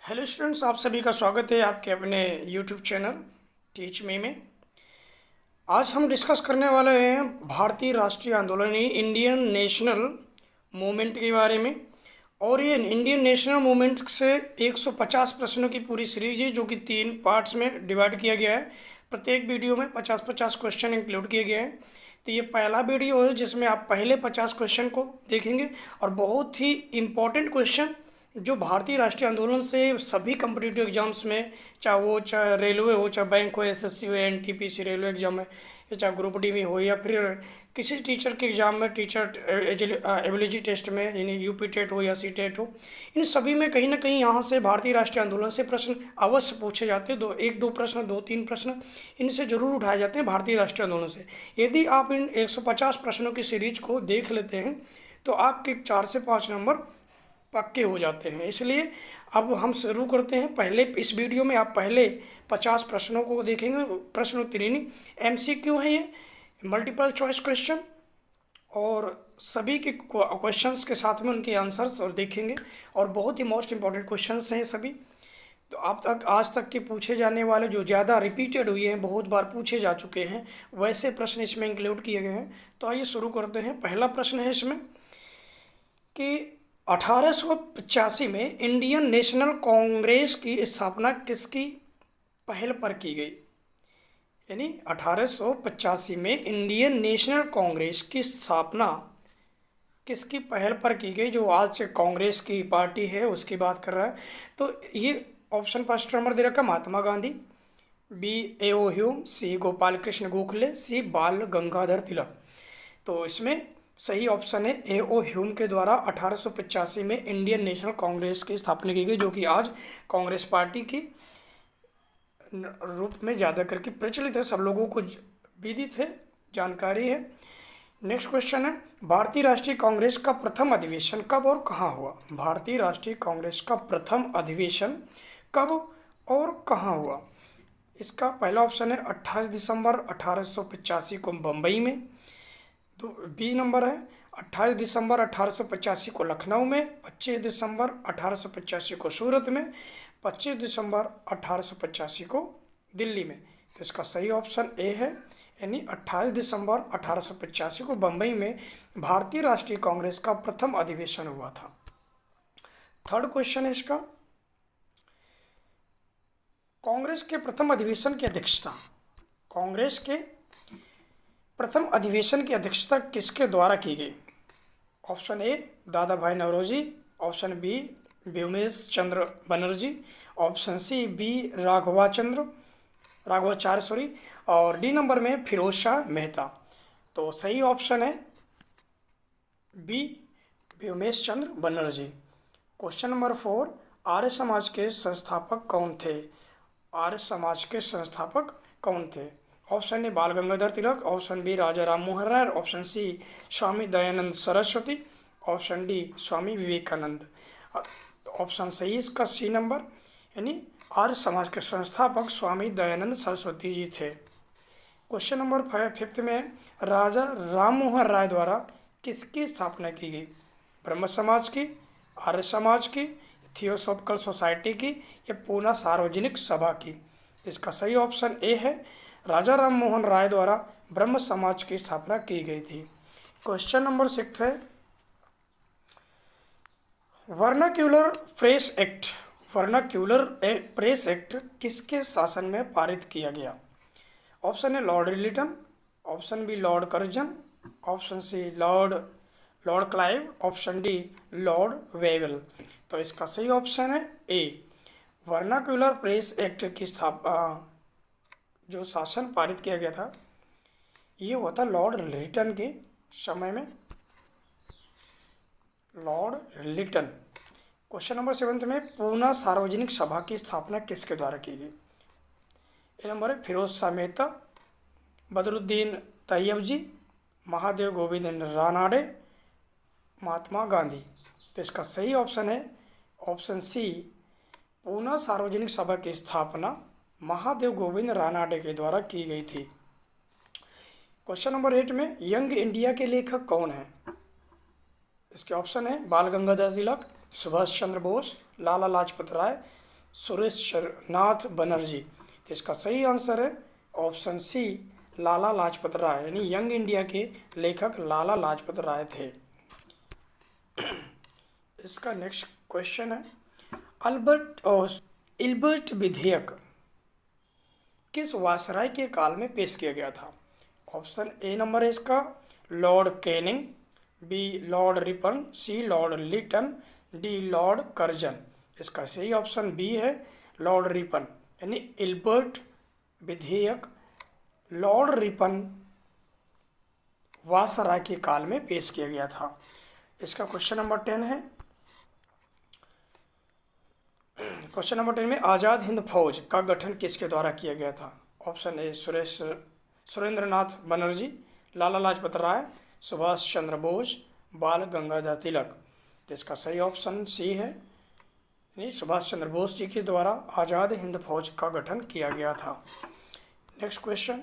Hello students, आप सभी का स्वागत है आपके अपने यूट्यूब चैनल टीच मी में। आज हम डिस्कस करने वाले हैं भारतीय राष्ट्रीय आंदोलन इंडियन नेशनल मूवमेंट के बारे में। और ये इंडियन नेशनल मूवमेंट से 150 प्रश्नों की पूरी सीरीज है, जो कि 3 पार्ट्स में डिवाइड किया गया है। प्रत्येक वीडियो में 50-50 क्वेश्चन इंक्लूड किए गए हैं। तो ये पहला वीडियो है जिसमें आप पहले 50 क्वेश्चन को देखेंगे और बहुत ही इम्पोर्टेंट क्वेश्चन जो भारतीय राष्ट्रीय आंदोलन से सभी कम्पिटिटिव एग्जाम्स में, चाहे रेलवे हो, चाहे बैंक हो, एसएससी हो, एनटीपीसी रेलवे एग्जाम है, या चाहे ग्रुप डी में हो, या फिर किसी टीचर के एग्जाम में, टीचर एबिलिटी टेस्ट में, यानी यूपी टेट हो या सी टेट हो, इन सभी में कहीं ना कहीं यहाँ से भारतीय राष्ट्रीय आंदोलन से प्रश्न अवश्य पूछे जाते हैं। एक दो प्रश्न, 2-3 प्रश्न इनसे जरूर उठाए जाते हैं भारतीय राष्ट्रीय आंदोलन से। यदि आप इन 150 प्रश्नों की सीरीज को देख लेते हैं तो आपके 4 से 5 नंबर पक्के हो जाते हैं। इसलिए अब हम शुरू करते हैं। पहले इस वीडियो में आप पहले 50 प्रश्नों को देखेंगे। प्रश्न उत्तरीनी MCQ है, ये मल्टीपल चॉइस क्वेश्चन, और सभी के क्वेश्चंस के साथ में उनके आंसर्स और देखेंगे, और बहुत ही मोस्ट इंपॉर्टेंट क्वेश्चंस हैं सभी। तो आज तक के पूछे जाने वाले जो ज़्यादा रिपीटेड हुए हैं, बहुत बार पूछे जा चुके हैं, वैसे प्रश्न इसमें इंक्लूड किए गए हैं। तो आइए शुरू करते हैं। पहला प्रश्न है इसमें कि 1885 में इंडियन नेशनल कांग्रेस की स्थापना किसकी पहल पर की गई? यानी 1885 में इंडियन नेशनल कांग्रेस की स्थापना किसकी पहल पर की गई? जो आज कांग्रेस की पार्टी है उसकी बात कर रहा है। तो ये ऑप्शन फर्स्ट नंबर दे रखा, Mahatma Gandhi, B A.O. Hume, सी गोपाल कृष्ण गोखले, सी बाल गंगाधर तिलक। तो इसमें सही ऑप्शन है A.O. ह्यूम के द्वारा 1885 में इंडियन नेशनल कांग्रेस की स्थापना की गई, जो कि आज कांग्रेस पार्टी की रूप में ज़्यादा करके प्रचलित है, सब लोगों को विदित है, जानकारी है। नेक्स्ट क्वेश्चन है, भारतीय राष्ट्रीय कांग्रेस का प्रथम अधिवेशन कब और कहाँ हुआ? भारतीय राष्ट्रीय कांग्रेस का प्रथम अधिवेशन कब और कहाँ हुआ? इसका पहला ऑप्शन है 28 दिसंबर 1885 को बम्बई में। तो बी नंबर है 28 दिसंबर 1885 को लखनऊ में, 25 दिसंबर 1885 को सूरत में, 25 दिसंबर 1885 को दिल्ली में। तो इसका सही ऑप्शन ए है, यानी 28 दिसंबर 1885 को बम्बई में भारतीय राष्ट्रीय कांग्रेस का प्रथम अधिवेशन हुआ था। थर्ड क्वेश्चन है इसका, कांग्रेस के प्रथम अधिवेशन की अध्यक्षता, कांग्रेस के प्रथम अधिवेशन की अध्यक्षता किसके द्वारा की गई? Option A Dadabhai Naoroji, option B Womesh Chandra Banerjee, option C B Raghavacharya, और डी नंबर में फिरोज शाह मेहता। तो सही ऑप्शन है B Womesh Chandra Banerjee. Question number 4, Arya Samaj के संस्थापक कौन थे? आर्य समाज के संस्थापक कौन थे? ऑप्शन ए बाल गंगाधर तिलक, ऑप्शन बी राजा Ram Mohan Roy, option C Swami Dayanand Saraswati, option D Swami Vivekananda. Option सही इसका सी नंबर, यानी आर्य समाज के संस्थापक स्वामी दयानंद सरस्वती जी थे। क्वेश्चन नंबर 5 में, राजा राम मोहन राय द्वारा किसकी स्थापना की गई? ब्रह्म समाज की, आर्य समाज की, थियोसॉफिकल सोसाइटी की, या पूना सार्वजनिक सभा की? इसका सही ऑप्शन ए है, राजा राम मोहन राय द्वारा ब्रह्म समाज की स्थापना की गई थी। क्वेश्चन नंबर 6 है, vernacular press act, vernacular press act किसके शासन में पारित किया गया? Option A Lord Lytton, option B Lord Curzon, option C Lord Clive, option D Lord Wavell. तो इसका सही ऑप्शन है ए, वर्नाक्यूलर प्रेस एक्ट की स्थापना जो शासन पारित किया गया था ये हुआ था लॉर्ड लिटन के समय में, लॉर्ड लिटन। क्वेश्चन नंबर 7 में, पूना सार्वजनिक सभा की स्थापना किसके द्वारा की गई? ए नंबर है फिरोज शाह मेहता, बदरुद्दीन तैयब जी, महादेव गोविंद रानाडे, महात्मा गांधी। तो इसका सही ऑप्शन है ऑप्शन सी, पूना सार्वजनिक सभा की स्थापना महादेव गोविंद रानाडे के द्वारा की गई थी। क्वेश्चन नंबर 8 में, यंग इंडिया के लेखक कौन है? इसके ऑप्शन है बाल गंगाधर तिलक, सुभाष चंद्र बोस, लाला लाजपत राय, सुरेंद्रनाथ बनर्जी। तो इसका सही आंसर है ऑप्शन सी, लाला लाजपत राय, यानी यंग इंडिया के लेखक लाला लाजपत राय थे। इसका नेक्स्ट क्वेश्चन है, इल्बर्ट विधेयक किस वायसराय के काल में पेश किया गया था? ऑप्शन ए नंबर है इसका Lord Canning, B Lord Ripon, C Lord Lytton, D Lord Curzon. इसका सही ऑप्शन बी है लॉर्ड रिपन, यानी इल्बर्ट विधेयक लॉर्ड रिपन वायसराय के काल में पेश किया गया था। इसका क्वेश्चन नंबर 10 है, क्वेश्चन नंबर 10 में आज़ाद हिंद फौज का गठन किसके द्वारा किया गया था? ऑप्शन ए सुरेंद्रनाथ बनर्जी, लाला लाजपत राय, सुभाष चंद्र बोस, बाल गंगाधर तिलक। तो इसका सही ऑप्शन सी है, यानी सुभाष चंद्र बोस जी के द्वारा आज़ाद हिंद फौज का गठन किया गया था। Next question,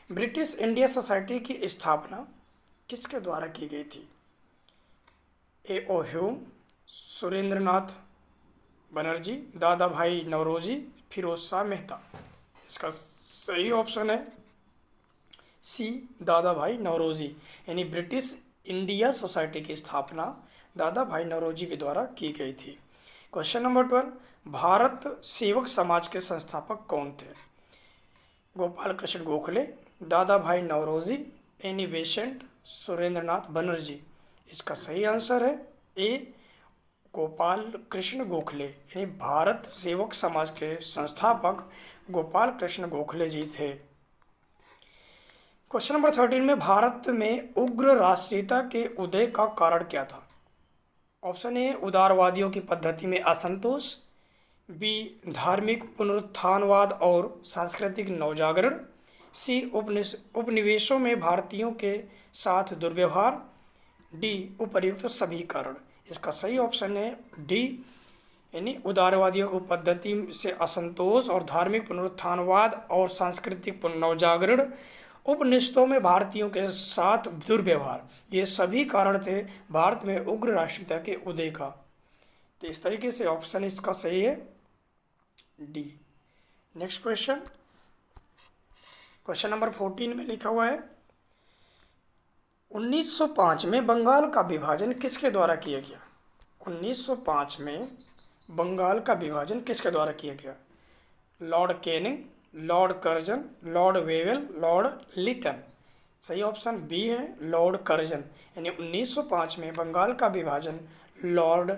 British India society की स्थापना किसके द्वारा की गई थी? ए ओ ह्यूम, सुरेंद्रनाथ बनर्जी, दादा भाई नौरोजी, फिरोज शाह मेहता। इसका सही ऑप्शन है सी, दादा भाई नौरोजी, यानी ब्रिटिश इंडिया सोसाइटी की स्थापना दादा भाई नौरोजी के द्वारा की गई थी। क्वेश्चन नंबर 12, भारत सेवक समाज के संस्थापक कौन थे? गोपाल कृष्ण गोखले, दादा भाई नौरोजी, एनी बेसेंट, सुरेंद्रनाथ बनर्जी। इसका सही आंसर है ए, गोपाल कृष्ण गोखले, यानी भारत सेवक समाज के संस्थापक गोपाल कृष्ण गोखले जी थे। क्वेश्चन नंबर 13 में भारत में उग्र राष्ट्रीयता के उदय का कारण क्या था? ऑप्शन ए उदारवादियों की पद्धति में असंतोष, बी धार्मिक पुनरुत्थानवाद और सांस्कृतिक नवजागरण, सी उपनिवेशों में भारतीयों के साथ दुर्व्यवहार, डी उपर्युक्त सभी कारण। इसका सही ऑप्शन है डी, यानी उदारवादियों की पद्धति से असंतोष और धार्मिक पुनरुत्थानवाद और सांस्कृतिक नवजागरण, उपनिवेशों में भारतीयों के साथ दुर्व्यवहार, ये सभी कारण थे भारत में उग्र राष्ट्रीयता के उदय का। तो इस तरीके से ऑप्शन इसका सही है D. Next question, question number 14 में लिखा हुआ है, 1905 में बंगाल का विभाजन किसके द्वारा किया गया? 1905 में बंगाल का विभाजन किसके द्वारा किया गया? Lord Canning, Lord Curzon, Lord Wavell, Lord Lytton. सही ऑप्शन बी है लॉर्ड कर्जन, यानी 1905 में बंगाल का विभाजन लॉर्ड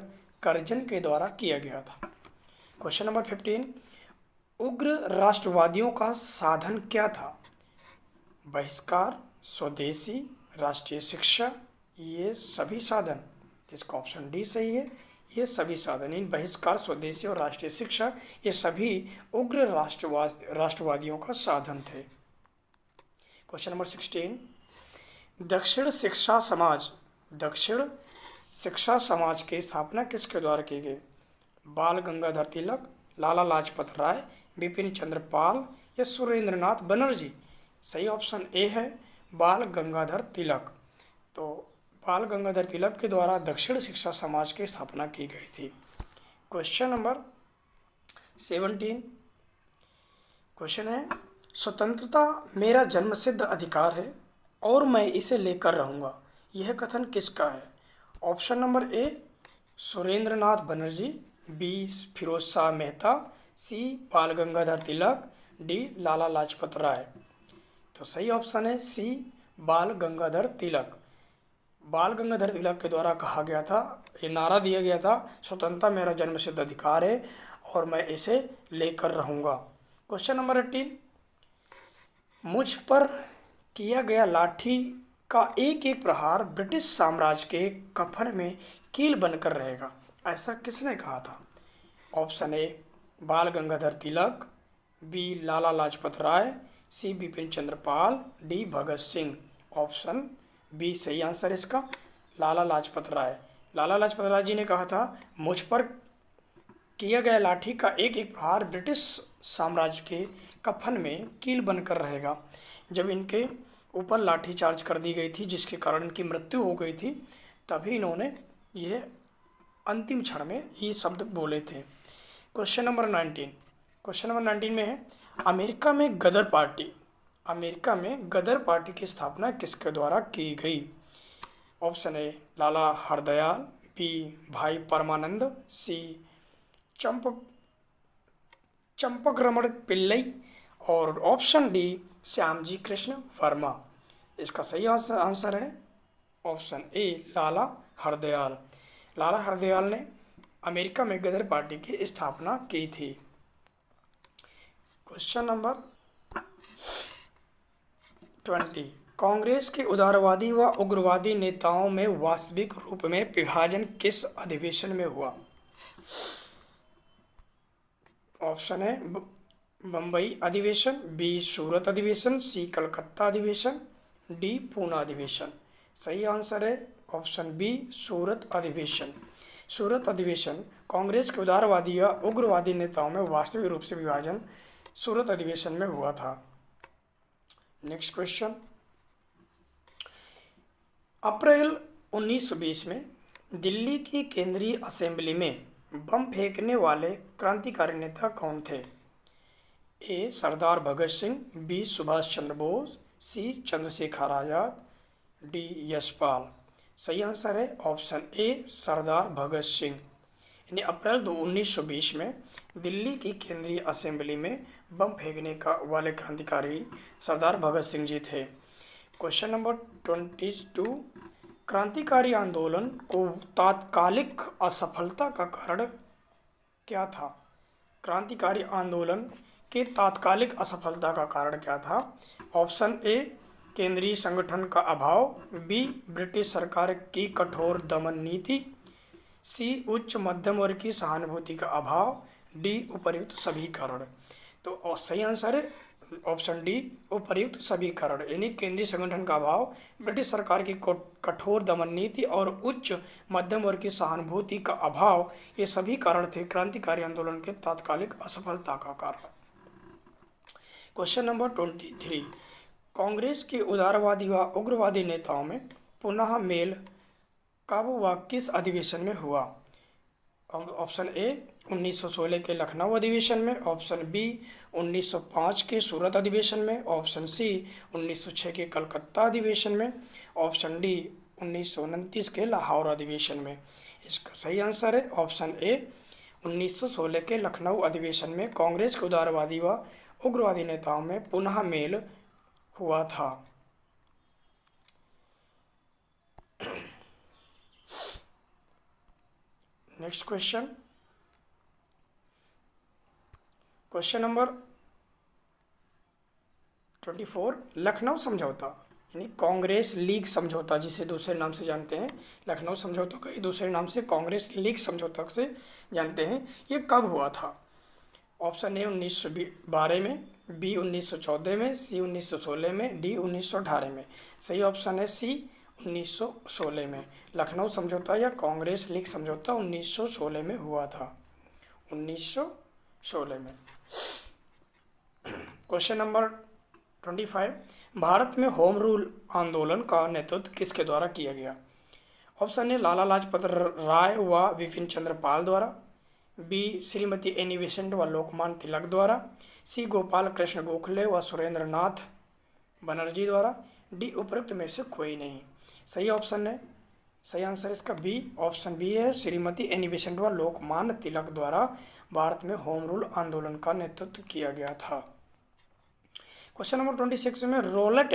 कर्जन के द्वारा किया गया था। क्वेश्चन नंबर 15, उग्र राष्ट्रवादियों का साधन क्या था? बहिष्कार, स्वदेशी, राष्ट्रीय शिक्षा, ये सभी साधन। इसका ऑप्शन डी सही है, ये सभी साधन, इन बहिष्कार, स्वदेशी और राष्ट्रीय शिक्षा, ये सभी उग्र राष्ट्रवादियों का साधन थे। क्वेश्चन नंबर 16, दक्षिण शिक्षा समाज की स्थापना किसके द्वारा की गई? बाल गंगाधर तिलक, लाला लाजपत राय, बिपिन चंद्र पाल या सुरेंद्रनाथ बनर्जी। सही ऑप्शन ए है बाल गंगाधर तिलक। तो बाल गंगाधर तिलक के द्वारा दक्षिण शिक्षा समाज की स्थापना की गई थी। क्वेश्चन नंबर 17, क्वेश्चन है, स्वतंत्रता मेरा जन्मसिद्ध अधिकार है और मैं इसे लेकर रहूँगा, यह कथन किसका है? Option number A Surendranath Banerjee, B Pherozeshah Mehta, C Bal Gangadhar Tilak, D Lala Lajpat Rai. तो सही ऑप्शन है सी बाल गंगाधर तिलक। बाल गंगाधर तिलक के द्वारा कहा गया था, ये नारा दिया गया था, स्वतंत्रता मेरा जन्मसिद्ध अधिकार है और मैं इसे लेकर रहूँगा। क्वेश्चन नंबर 18, मुझ पर किया गया लाठी का एक एक प्रहार ब्रिटिश साम्राज्य के कफन में कील बनकर रहेगा, ऐसा किसने कहा था? ऑप्शन ए बाल गंगाधर तिलक, बी लाला लाजपत राय, सी Bipin Chandra Pal, D Bhagat Singh. Option B सही आंसर इसका लाला लाजपत राय। लाला लाजपत राय जी ने कहा था, मुझ पर किया गया लाठी का एक एक प्रहार ब्रिटिश साम्राज्य के कफन में कील बनकर रहेगा। जब इनके ऊपर लाठी चार्ज कर दी गई थी जिसके कारण इनकी मृत्यु हो गई थी, तभी इन्होंने ये अंतिम क्षण में ये शब्द बोले थे। Question number 19। क्वेश्चन नंबर 19 में है, अमेरिका में गदर पार्टी की स्थापना किसके द्वारा की गई? Option A Lala Hardayal, B Bhai Parmanand, C Champak Raman Pillai और ऑप्शन डी श्यामजी कृष्ण वर्मा। इसका सही आंसर है ऑप्शन ए लाला हरदयाल। लाला हरदयाल ने अमेरिका में गदर पार्टी की स्थापना की थी। Question number 20। कांग्रेस के उदारवादी व उग्रवादी नेताओं में वास्तविक रूप में विभाजन किस अधिवेशन में हुआ? ऑप्शन है बम्बई अधिवेशन, बी सूरत अधिवेशन, सी कलकत्ता अधिवेशन, डी पूना अधिवेशन। सही आंसर है ऑप्शन बी सूरत अधिवेशन। सूरत अधिवेशन कांग्रेस के उदारवादी या उग्रवादी नेताओं में वास्तविक रूप से विभाजन सूरत अधिवेशन में हुआ था। Next question. अप्रैल 1920 में दिल्ली की केंद्रीय असेंबली में बम फेंकने वाले क्रांतिकारी नेता कौन थे? ए सरदार भगत सिंह, बी सुभाष चंद्र बोस, सी चंद्रशेखर आजाद, डी यशपाल। सही आंसर है ऑप्शन ए सरदार भगत सिंह। यानी अप्रैल 1920 में दिल्ली की केंद्रीय असेंबली में बम फेंकने का वाले क्रांतिकारी सरदार भगत सिंह जी थे। Question number 22। क्रांतिकारी आंदोलन को तात्कालिक असफलता का कारण क्या था? क्रांतिकारी आंदोलन के तात्कालिक असफलता का कारण क्या था? ऑप्शन ए केंद्रीय संगठन का अभाव, बी ब्रिटिश सरकार की कठोर दमन नीति, सी उच्च मध्यम वर्ग की सहानुभूति का अभाव, डी उपर्युक्त सभी कारण। तो सही आंसर है ऑप्शन डी उपर्युक्त सभी कारण। यानी केंद्रीय संगठन का अभाव, ब्रिटिश सरकार की कठोर दमन नीति और उच्च मध्यम वर्ग की सहानुभूति का अभाव, ये सभी कारण थे क्रांतिकारी आंदोलन के तात्कालिक असफलता का कारण। Question number 23। कांग्रेस के उदारवादी व उग्रवादी नेताओं में पुनः मेल कब व किस अधिवेशन में हुआ? ऑप्शन ए 1916 के लखनऊ अधिवेशन में, ऑप्शन बी 1905 के सूरत अधिवेशन में, ऑप्शन सी 1906 के कलकत्ता अधिवेशन में, ऑप्शन डी 1929 के लाहौर अधिवेशन में। इसका सही आंसर है ऑप्शन ए 1916 के लखनऊ अधिवेशन में कांग्रेस के उदारवादी व उग्रवादी नेताओं में पुनः मेल हुआ था। Next question. Question number 24। Lucknow समझौता यानी कांग्रेस लीग समझौता, जिसे दूसरे नाम से जानते हैं, लखनऊ समझौता का दूसरे नाम से कांग्रेस लीग समझौता से जानते हैं, ये कब हुआ था? ऑप्शन ए 1912 में, बी 1914 में, सी 1916 में, डी 1918 में। सही ऑप्शन है सी 1916 में। लखनऊ समझौता या कांग्रेस लीग समझौता 1916 में हुआ था, 1916 में। Question number 25। भारत में होम रूल आंदोलन का नेतृत्व किसके द्वारा किया गया? ऑप्शन ए लाला लाजपत राय व विपिन चंद्र पाल द्वारा, बी श्रीमती एनी बेसेंट व लोकमान्य तिलक द्वारा, सी गोपाल कृष्ण गोखले व सुरेंद्र नाथ बनर्जी द्वारा, डी उपरोक्त में से कोई नहीं। सही ऑप्शन है, सही आंसर इसका बी ऑप्शन बी है, श्रीमती एनी बेसेंट व लोकमान्य तिलक द्वारा भारत में होम रूल आंदोलन का नेतृत्व किया गया था। क्वेश्चन नंबर 26 में रॉलेट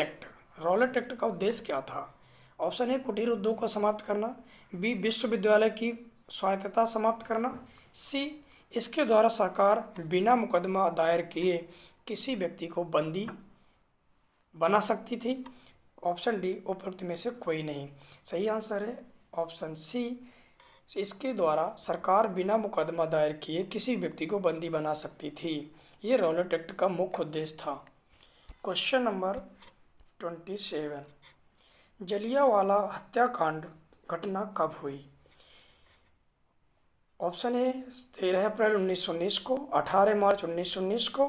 एक्ट का उद्देश्य क्या था? ऑप्शन ए कुटीर उद्योग को समाप्त करना, बी विश्वविद्यालय की स्वायत्तता समाप्त करना, सी इसके द्वारा सरकार बिना मुकदमा दायर किए किसी व्यक्ति को बंदी बना सकती थी, ऑप्शन डी उपरोक्त में से कोई नहीं। सही आंसर है ऑप्शन सी, इसके द्वारा सरकार बिना मुकदमा दायर किए किसी व्यक्ति को बंदी बना सकती थी। ये रॉलेट एक्ट का मुख्य उद्देश्य था। Question number 27। जलियांवाला हत्याकांड घटना कब हुई? ऑप्शन ए 13 अप्रैल 1919 को, 18 मार्च 1919 को,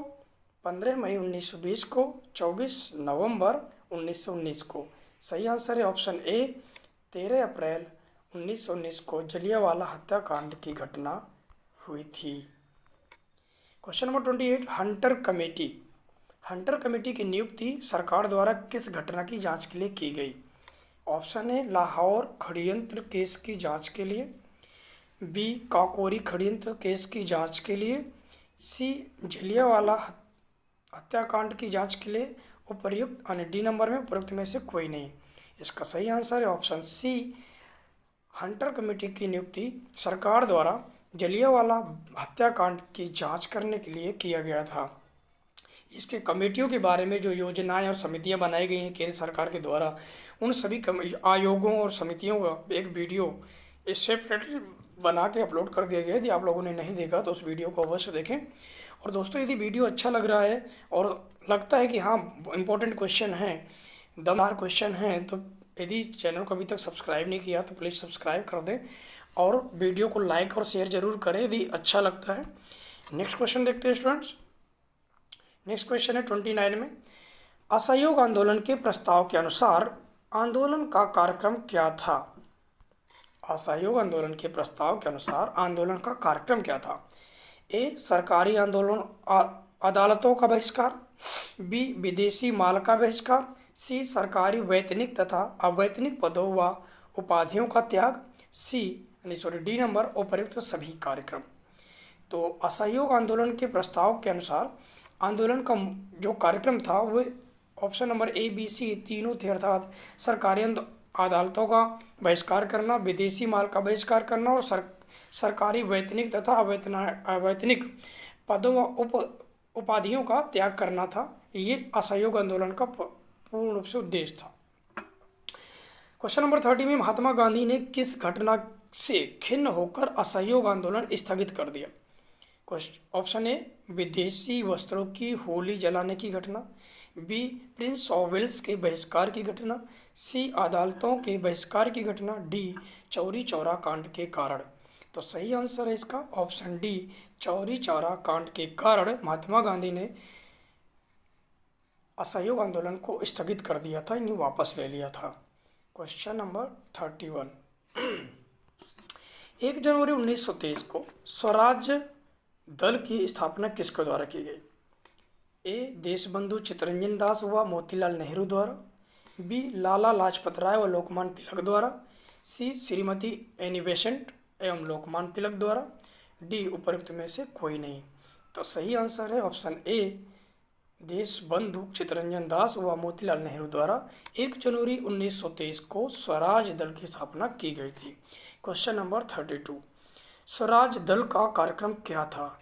15 मई 1920 को, 24 नवंबर 1919 को। सही आंसर है ऑप्शन ए 13 अप्रैल 1919 को जलियांवाला हत्याकांड की घटना हुई थी। Question number 28, Hunter committee. Hunter committee की नियुक्ति सरकार द्वारा किस घटना की जांच के लिए की गई? ऑप्शन है लाहौर षड्यंत्र केस की जांच के लिए, बी काकोरी षड्यंत्र केस की जांच के लिए, सी जलियांवाला हत्याकांड की जांच के लिए, उपर्युक्त यानी डी नंबर में उपर्युक्त में से कोई नहीं। इसका सही आंसर है ऑप्शन सी, हंटर कमेटी की नियुक्ति सरकार द्वारा जलियांवाला हत्याकांड की जांच करने के लिए किया गया था। इसके कमेटियों के बारे में जो योजनाएं और समितियां बनाई गई हैं केंद्र सरकार के द्वारा, उन सभी आयोगों और समितियों का एक वीडियो इस सेपरेटली बना के अपलोड कर दिया गया है। यदि आप लोगों ने नहीं देखा तो उस वीडियो को अवश्य देखें। और दोस्तों, यदि वीडियो अच्छा लग रहा है और लगता है कि हाँ इम्पोर्टेंट क्वेश्चन हैं, दमदार क्वेश्चन हैं, तो यदि चैनल को अभी तक सब्सक्राइब नहीं किया तो प्लीज़ सब्सक्राइब कर दें और वीडियो को लाइक और शेयर जरूर करें यदि अच्छा लगता है। नेक्स्ट क्वेश्चन देखते हैं स्टूडेंट्स। नेक्स्ट क्वेश्चन है 29 में, असहयोग आंदोलन के प्रस्ताव के अनुसार आंदोलन का कार्यक्रम क्या था? असहयोग आंदोलन के प्रस्ताव के अनुसार आंदोलन का कार्यक्रम क्या था? ए सरकारी आंदोलन अदालतों का बहिष्कार, बी विदेशी माल का बहिष्कार, सी सरकारी वैतनिक तथा अवैतनिक पदों व उपाधियों का त्याग, डी नंबर उपर्युक्त सभी कार्यक्रम। तो असहयोग आंदोलन के प्रस्ताव के अनुसार आंदोलन का जो कार्यक्रम था वो option number A B C तीनों थे, अर्थात सरकारी अदालतों का बहिष्कार करना, विदेशी माल का बहिष्कार करना और सरकारी वैतनिक तथा अवैतनिक पदों व उपाधियों का त्याग करना था। ये असहयोग आंदोलन का पूर्ण रूप से उद्देश्य था। क्वेश्चन नंबर 30 में, महात्मा गांधी ने किस घटना से खिन्न होकर असहयोग आंदोलन स्थगित कर दिया? ऑप्शन ए विदेशी वस्त्रों की होली जलाने की घटना, बी प्रिंस ऑफ वेल्स के बहिष्कार की घटना, सी अदालतों के बहिष्कार की घटना, डी चौरी चौरा कांड के कारण। तो सही आंसर है इसका ऑप्शन डी, चौरी चौरा कांड के कारण महात्मा गांधी ने असहयोग आंदोलन को स्थगित कर दिया था, इन्हें वापस ले लिया था। क्वेश्चन नंबर 31, 1 जनवरी 1923 को स्वराज दल की स्थापना किसके द्वारा की गई? ए देशबंधु चित्तरंजन दास व मोतीलाल नेहरू द्वारा, बी लाला लाजपत राय व लोकमान्य तिलक द्वारा, सी श्रीमती एनी बेसेंट एवं लोकमान्य तिलक द्वारा, डी उपर्युक्त में से कोई नहीं। तो सही आंसर है ऑप्शन ए, देशबंधु चित्तरंजन दास व मोतीलाल नेहरू द्वारा 1 जनवरी 1923 को स्वराज दल की स्थापना की गई थी। क्वेश्चन नंबर 32, स्वराज दल का कार्यक्रम क्या था?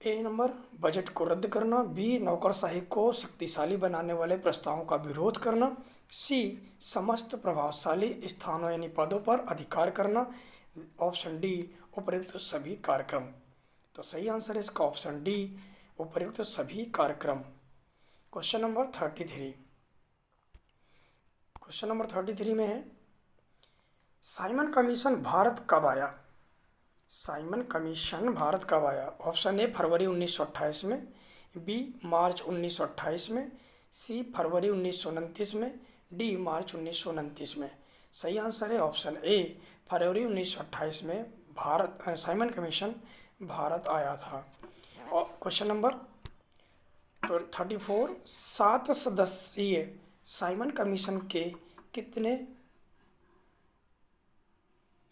ए नंबर बजट को रद्द करना, बी नौकरशाही को शक्तिशाली बनाने वाले प्रस्तावों का विरोध करना, सी समस्त प्रभावशाली स्थानों यानी पदों पर अधिकार करना, ऑप्शन डी उपर्युक्त सभी कार्यक्रम। तो सही आंसर है इसका ऑप्शन डी, उपर्युक्त सभी कार्यक्रम। क्वेश्चन नंबर 33, क्वेश्चन नंबर 33 में है, साइमन कमीशन भारत कब आया? साइमन कमीशन भारत कब आया? ऑप्शन ए फरवरी 1928 में, बी मार्च 1928 में, सी फरवरी 1929 में, डी मार्च 1929 में। सही आंसर है ऑप्शन ए, फरवरी 1928 में भारत साइमन कमीशन भारत आया था। और क्वेश्चन नंबर 34, 7 सदस्यीय साइमन कमीशन के कितने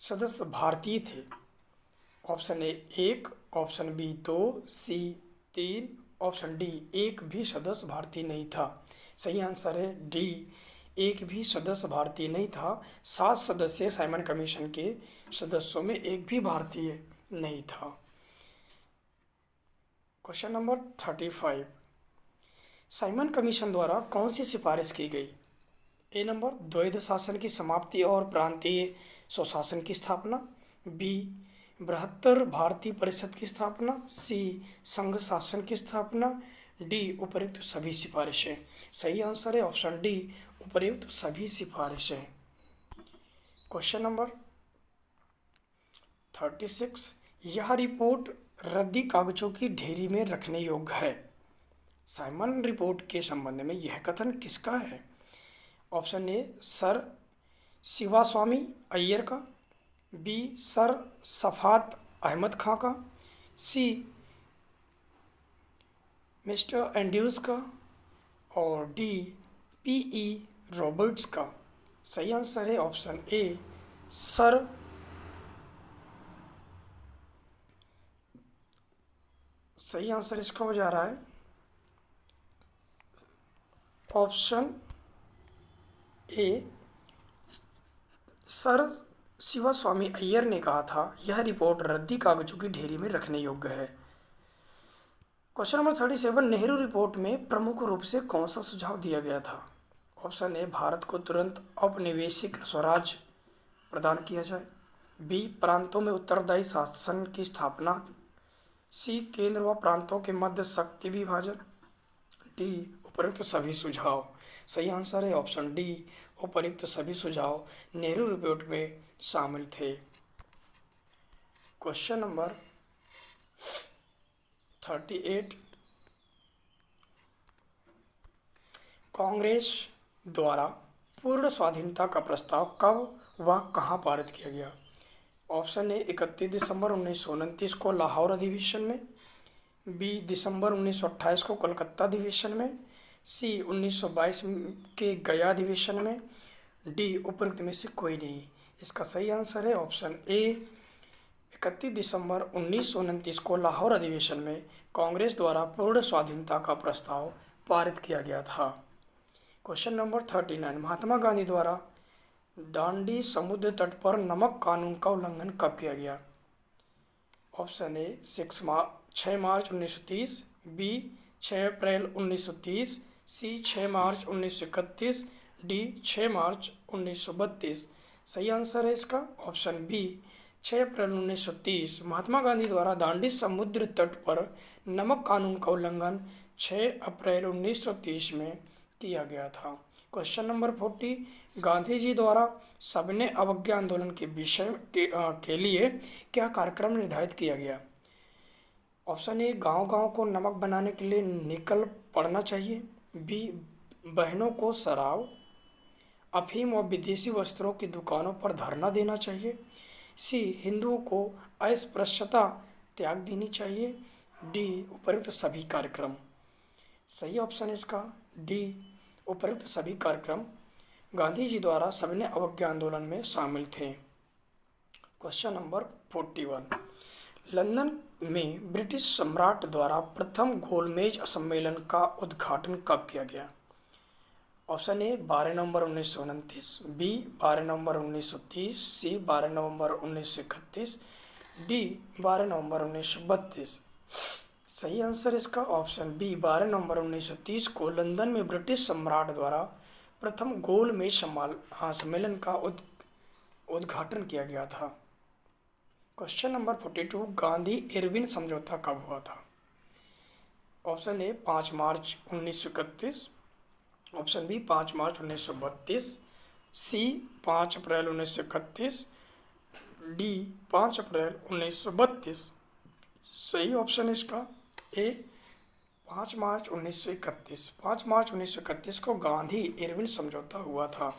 सदस्य भारतीय थे? Option A 1, option B 2, C 3, option D 1 भी सदस्य भारतीय नहीं था। सही आंसर है डी, 1 भी सदस्य भारतीय नहीं था। 7 सदस्यीय साइमन कमीशन के सदस्यों में 1 भी भारतीय नहीं था। क्वेश्चन नंबर 35, साइमन कमीशन द्वारा कौन सी सिफारिश की गई? ए नंबर द्वैध शासन की समाप्ति और प्रांतीय स्वशासन की स्थापना, बी बृहत्तर भारतीय परिषद की स्थापना, सी संघ शासन की स्थापना, डी उपर्युक्त सभी सिफारिशें। सही आंसर है ऑप्शन डी, उपर्युक्त सभी सिफारिशें। क्वेश्चन नंबर 36, यह रिपोर्ट रद्दी कागजों की ढेरी में रखने योग्य है। साइमन रिपोर्ट के संबंध में यह कथन किसका है? ऑप्शन ए सर शिवास्वामी अय्यर का, बी सर सफात अहमद खां का, सी मिस्टर एंड्रूज का और डी पीई रॉबर्ट्स का। सही आंसर है ऑप्शन ए सर। सही आंसर इसका हो जा रहा है ऑप्शन ए सर शिवा स्वामी अय्यर ने कहा था यह रिपोर्ट रद्दी कागजों की ढेरी में रखने योग्य है। क्वेश्चन नंबर 37, नेहरू रिपोर्ट में प्रमुख रूप से कौन सा सुझाव दिया गया था? ऑप्शन ए भारत को तुरंत औपनिवेशिक स्वराज प्रदान किया जाए, बी प्रांतों में उत्तरदायी शासन की स्थापना, सी केंद्र व प्रांतों के मध्य शक्ति विभाजन, डी उपरोक्त सभी सुझाव। सही आंसर है ऑप्शन डी उपरोक्त सभी सुझाव नेहरू रिपोर्ट में शामिल थे। क्वेश्चन नंबर 38, कांग्रेस द्वारा पूर्ण स्वाधीनता का प्रस्ताव कब व कहां पारित किया गया? ऑप्शन ए 31 दिसंबर 1929 को लाहौर अधिवेशन में, बी दिसंबर 1928 को कलकत्ता अधिवेशन में, सी 1922 के गया अधिवेशन में, डी उपरोक्त में से कोई नहीं। इसका सही आंसर है ऑप्शन ए 31 दिसंबर 1929 को लाहौर अधिवेशन में कांग्रेस द्वारा पूर्ण स्वाधीनता का प्रस्ताव पारित किया गया था। क्वेश्चन नंबर 39, महात्मा गांधी द्वारा दांडी समुद्र तट पर नमक कानून का उल्लंघन कब किया गया? Option A 6 March 1930, B 6 April 1930, C 6 March 1931, D 6 March 1932। सही आंसर है इसका option B 6 April 1930 Mahatma Gandhi द्वारा दांडी समुद्र तट पर नमक कानून का उल्लंघन 6 अप्रैल 1930 में किया गया था। क्वेश्चन नंबर 40, गांधी जी द्वारा सबने अवज्ञा आंदोलन के विषय के लिए क्या कार्यक्रम निर्धारित किया गया? ऑप्शन ए गांव-गांव को नमक बनाने के लिए निकल पड़ना चाहिए, बी बहनों को शराब, अफीम और विदेशी वस्त्रों की दुकानों पर धरना देना चाहिए, सी हिंदुओं को अस्पृश्यता त्याग देनी चाहिए, डी उपरोक्त सभी कार्यक्रम। सही ऑप्शन है इसका डी उपरोक्त सभी कार्यक्रम गांधी जी द्वारा सबने अवज्ञा आंदोलन में शामिल थे। क्वेश्चन नंबर 41, लंदन में ब्रिटिश सम्राट द्वारा प्रथम गोलमेज सम्मेलन का उद्घाटन कब किया गया? ऑप्शन ए 12 नवंबर 1929, बी 12 नवंबर 1930, सी 12 नवंबर 1931, डी 12 नवंबर 1932। सही आंसर इसका ऑप्शन बी 12 नवंबर 1930 को लंदन में ब्रिटिश सम्राट द्वारा प्रथम गोलमेज सम्मेलन का उद्घाटन किया गया था। क्वेश्चन नंबर 42, गांधी इरविन समझौता कब हुआ था? Option A 5 March 1931, option B 5 March 1932, C 5 April 1931, D 5 April 1932। सही ऑप्शन इसका ए 5 मार्च 1931। 5 मार्च 1931 को गांधी इरविन समझौता हुआ था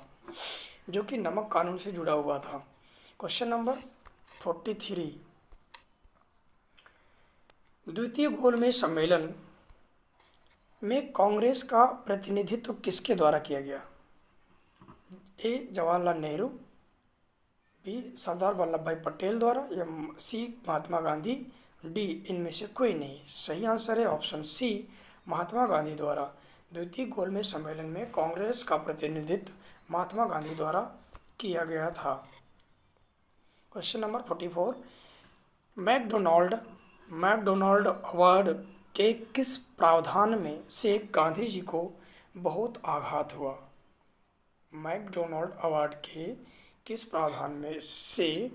जो कि नमक कानून से जुड़ा हुआ था। क्वेश्चन नंबर 43, द्वितीय गोलमेज सम्मेलन में कांग्रेस का प्रतिनिधित्व किसके द्वारा किया गया? ए जवाहरलाल नेहरू, बी सरदार वल्लभ भाई पटेल द्वारा, या सी महात्मा गांधी, डी इनमें से कोई नहीं। सही आंसर है ऑप्शन सी महात्मा गांधी द्वारा। द्वितीय गोलमेज सम्मेलन में कांग्रेस का प्रतिनिधित्व महात्मा गांधी द्वारा किया गया था। क्वेश्चन नंबर 44, मैकडोनाल्ड अवार्ड के किस प्रावधान में से गांधी जी को बहुत आघात हुआ? मैकडोनाल्ड अवार्ड के किस प्रावधान में से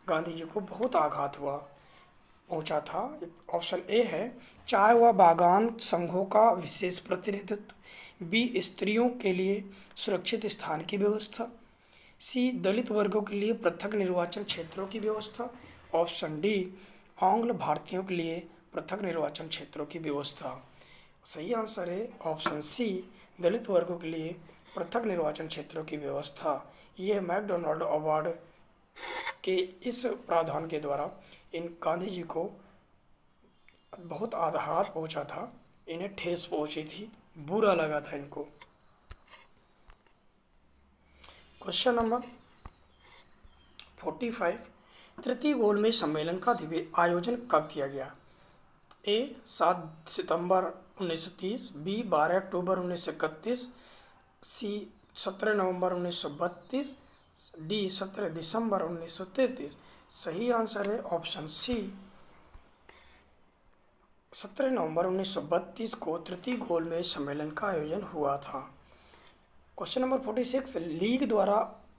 गांधी जी को बहुत आघात पहुंचा था? ऑप्शन ए है चाय व बागान संघों का विशेष प्रतिनिधित्व, बी स्त्रियों के लिए सुरक्षित स्थान की व्यवस्था, सी दलित वर्गों के लिए पृथक निर्वाचन क्षेत्रों की व्यवस्था, ऑप्शन डी आंग्ल भारतीयों के लिए पृथक निर्वाचन क्षेत्रों की व्यवस्था। सही आंसर है ऑप्शन सी दलित वर्गों के लिए पृथक निर्वाचन क्षेत्रों की व्यवस्था। यह मैकडोनाल्ड अवार्ड के इस प्रावधान के द्वारा इन गांधी जी को बहुत आघात पहुंचा था इन्हें ठेस पहुंची थी, बुरा लगा था इनको। क्वेश्चन नंबर 45, तृतीय गोलमेज सम्मेलन का आयोजन कब किया गया? ए 7 सितंबर 1930, बी 12 अक्टूबर 1931, सी 17 नवंबर 1932, डी 17 दिसंबर 1933। सही आंसर है ऑप्शन सी, 17 नवंबर 1932 को तृतीय गोलमेज सम्मेलन का आयोजन हुआ था। क्वेश्चन नंबर 46, लीग द्वारा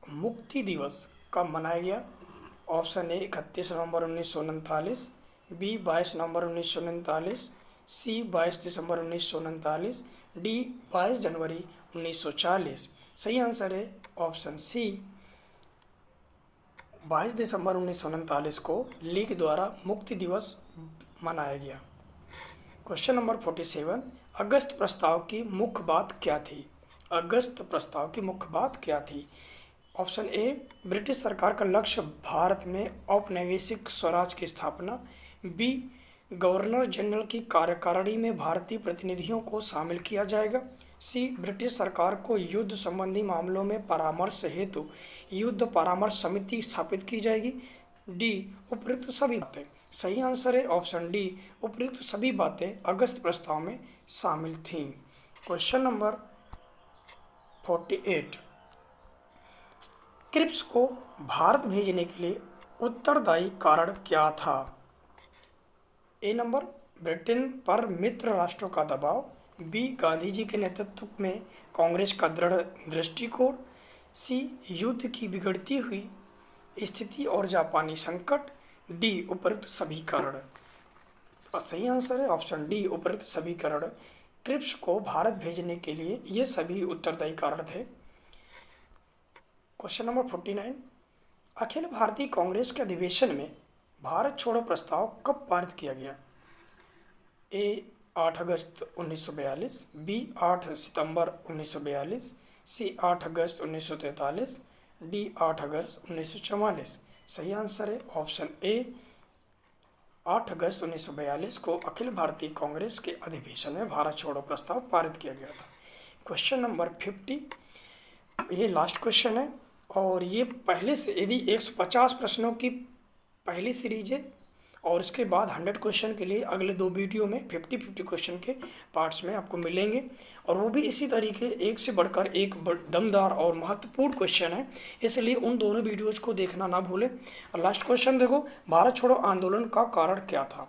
मुक्ति दिवस कब मनाया गया? ऑप्शन ए 31 नवंबर 1939, बी 22 नवंबर 1939, सी 22 दिसंबर 1939, डी 22 जनवरी 1940। सही आंसर है ऑप्शन सी, 22 दिसंबर 1939 को लीग द्वारा मुक्ति दिवस मनाया गया। क्वेश्चन नंबर 47, अगस्त प्रस्ताव की मुख्य बात क्या थी? अगस्त प्रस्ताव की मुख्य बात क्या थी? ऑप्शन ए, ब्रिटिश सरकार का लक्ष्य भारत में औपनिवेशिक स्वराज की स्थापना, बी, गवर्नर जनरल की कार्यकारिणी में भारतीय प्रतिनिधियों को शामिल किया जाएगा, सी, ब्रिटिश सरकार को युद्ध संबंधी मामलों में परामर्श हेतु युद्ध परामर्श समिति स्थापित की जाएगी, डी, उपयुक्त सभी बातें। सही आंसर है ऑप्शन डी, उपयुक्त सभी बातें अगस्त प्रस्ताव में शामिल थीं। क्वेश्चन नंबर 48, क्रिप्स को भारत भेजने के लिए उत्तरदायी कारण क्या था? ए नंबर, ब्रिटेन पर मित्र राष्ट्रों का दबाव, बी, गांधी जी के नेतृत्व में कांग्रेस का दृढ़ दृष्टिकोण, सी, युद्ध की बिगड़ती हुई स्थिति और जापानी संकट, डी, उपयुक्त सभी कारण। सही आंसर है ऑप्शन डी, उपयुक्त सभी कारण। क्रिप्स को भारत भेजने के लिए ये सभी उत्तरदायी कारण थे। क्वेश्चन नंबर 49, अखिल भारतीय कांग्रेस के अधिवेशन में भारत छोड़ो प्रस्ताव कब पारित किया गया? ए 8 अगस्त 1942, बी 8 सितंबर 1942, सी 8 अगस्त 1943, डी 8 अगस्त 1944। सही आंसर है ऑप्शन ए, 8 अगस्त 1942 को अखिल भारतीय कांग्रेस के अधिवेशन में भारत छोड़ो प्रस्ताव पारित किया गया था। क्वेश्चन नंबर 50, ये लास्ट क्वेश्चन है और ये पहले से यदि 150 प्रश्नों की पहली सीरीज है और इसके बाद 100 क्वेश्चन के लिए अगले 2 वीडियो में 50-50 क्वेश्चन के पार्ट्स में आपको मिलेंगे और वो भी इसी तरीके एक से बढ़कर एक दमदार और महत्वपूर्ण क्वेश्चन है, इसलिए उन दोनों वीडियोज़ को देखना ना भूलें। और लास्ट क्वेश्चन देखो, भारत छोड़ो आंदोलन का कारण क्या था?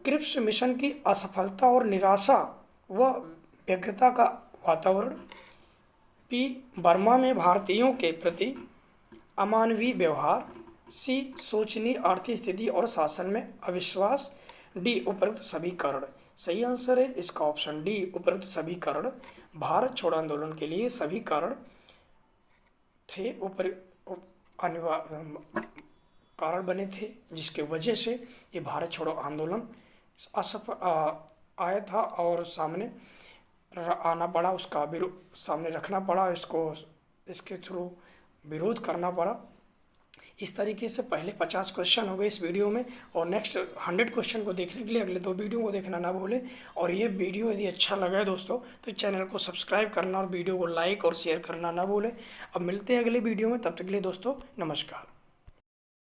क्रिप्स मिशन की असफलता और निराशा व व्यग्रता का वातावरण, बी, बर्मा में भारतीयों के प्रति अमानवीय व्यवहार, सी, शोचनीय आर्थिक स्थिति और शासन में अविश्वास, डी, उपयुक्त सभी कारण। सही आंसर है इसका ऑप्शन डी, उपयुक्त सभी कारण। भारत छोड़ो आंदोलन के लिए सभी कारण थे, अनिवार्य कारण बने थे जिसके वजह से ये भारत छोड़ो आंदोलन असफल आया था और सामने आना पड़ा, उसका सामने रखना पड़ा, इसके थ्रू विरोध करना पड़ा। इस तरीके से पहले 50 क्वेश्चन हो गए इस वीडियो में और नेक्स्ट 100 क्वेश्चन को देखने के लिए अगले 2 वीडियो को देखना ना भूलें। और ये वीडियो यदि अच्छा लगा है दोस्तों तो चैनल को सब्सक्राइब करना और वीडियो को लाइक और शेयर करना ना भूलें। अब मिलते हैं अगले वीडियो में, तब तक के लिए दोस्तों नमस्कार।